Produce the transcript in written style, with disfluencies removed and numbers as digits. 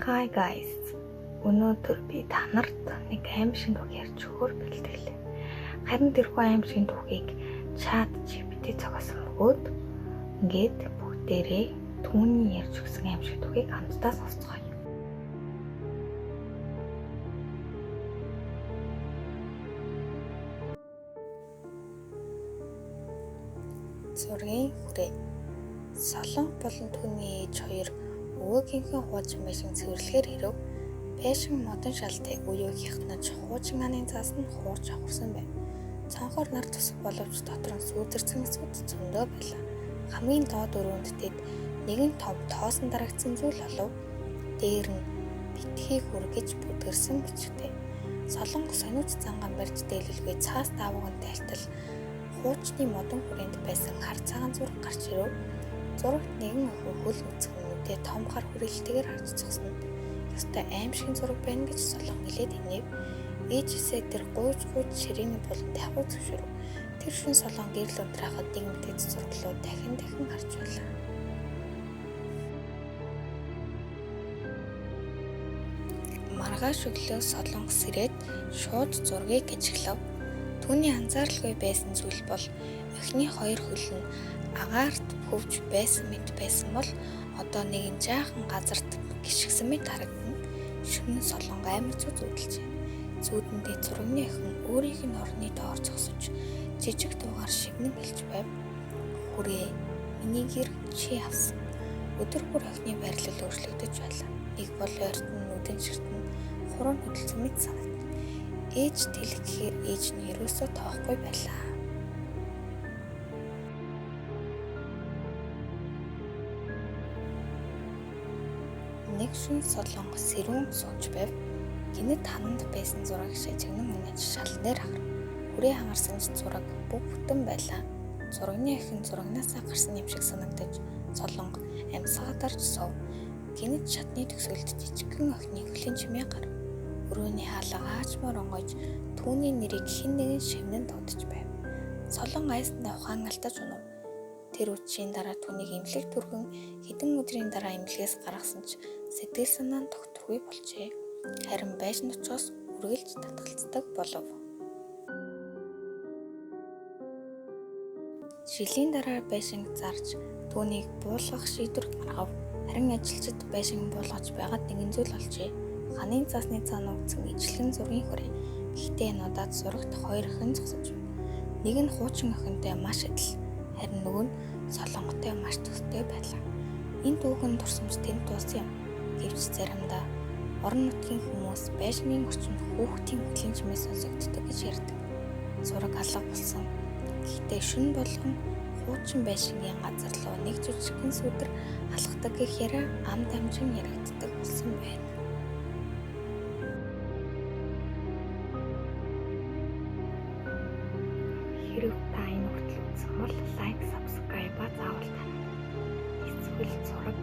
Hi guys. Өнөөдөр би та нарт нэг аимшиг үг ярьж өгөхөөр бэлтгэлээ. Харин тэрхүү аимшиг үгийг чат GPT зохиосон бөгөөд ингээд бүгдээрээ түүний ярьж өгсөн аимшиг үгийг хамтдаа сонсцгоё. Зургийн хүрээ. Солонх болон түүний ээж хоёр өвөөгийнхөө хуучин байшин цэвэрлэхээр ирэв. Байшин модон шалтай үеийг хятнаж хуучин ааны цаас нь хуурж аварсан байв. Цонхоор нар тусах боловч дотор нь сүүдэрцэн эсвүүд зөндөө байлаа. Хамгийн доод өрөөнд тэд нэгэн том тоосон дарагдсан зүйл олов. Дээр нь битгий хүр гэж бүдгэрсэн бичгтэй. Солонх сониуч занган барьж дээлэлгүй цаас давган тайлтал хуучны модон хүрээнд байсан хар цагаан зураг гарч ирэв. Зурагт нэгэн охин хөл нүцгэн нүдээ том хар хүрээлтэйгээр харж зогсно. Ёстой аимшигын зураг байна гэж солон хэлээд инэв. Ээжисээ тэр гуйж ширээний болон давхар зөвшөөрөв. Тэр шин солон гэрэл унтраахад нэг мэтгэж зураглуу дахин харж байлаа. Маргааш өглөө солон сэрээд шууд зургийг ажиглав. Түүний анзааралгүй байсан зүйл бол охины хоёр хөл нь агаарт хөвж байсан мэт байсан бол одоо нэгэн жаахан газарт гიშгсэн мэт харагдана. Шөнө солонго амар зүудэлжээ. Зүүдэндээ зурагны охин өөрийг нь орны доор зогсож жижиг дуугаар шивнэн хэлж байв. Хүрээ, миний гэр чи авсан. Өдөр бүр охины байрлал өөрчлөгдөж байлаа. Нэг бол ойрт нь нүдэн ширтэн хуран хөдөлсөн мэт санагдав. Ээж тэлгэхээр ээж нь ерөөсөө тоохгүй байлаа. Нэг шин солонго сэрүүн сууж байв. Гинэт хананд байсан зураг шажигнан унаж шалан дээр харав. Хүрээ хангарсан ч зураг бүх бүтэн байлаа. Зурагны охин зурагнаасаа гарсан юм шиг санагдаж солонго амьсгаа дарж суув. Гинэт шатны төгсгөлд жижигхэн охины хөлийн чимээ гарав. Өрөөний хаалга аачмаар онгойж түүний нэрийг хэн нэгэн шивнэн дуудаж байв. Солон айсандаа ухаан алдаж унав. Тэр үдшийн дараа түүнийг эмнэлэг түргэн хэдэн өдрийн дараа эмнэлгээс гаргасан ч сэтгэл санаа нь тогтворгүй болжээ. Харин байшин очоос үргэлж татгалцдаг болов. Жилийн дараа байшинг зарж түүнийг буулгах шийдвэр гаргав. Харин ажилчид байшинг буулгаж байгаад нэгэн зүйл олжээ. Ханын цаасны цаан угцсан ижлэгэн зургийн хүрээ. Гэхдээ энэ удаад зурагт хоёр охин зогсож байна. Нэг нь хуучин охинтой маш адил, харин нөгөө нь солонготой маш төстэй байлаа. Энэ дүүхэн дурсамж тэнд дууссан юм. Гэвч заримдаа орон нутгийн хүмүүс байшингийн орчинд хүүхдийн хөлийн чимээ сонсогддог гэж ярьдаг. Зураг алга болсон. Гэхдээ шөнө болгон хуучин байшингийн газар руу нэг жижигхэн сүдэр алхдаг гэх яриа ам дамжин яригддаг болсон байна. Хэрэг та энэ хүртэл үзсэн бол лайк, subscribe заавал тань. Эсвэл зураг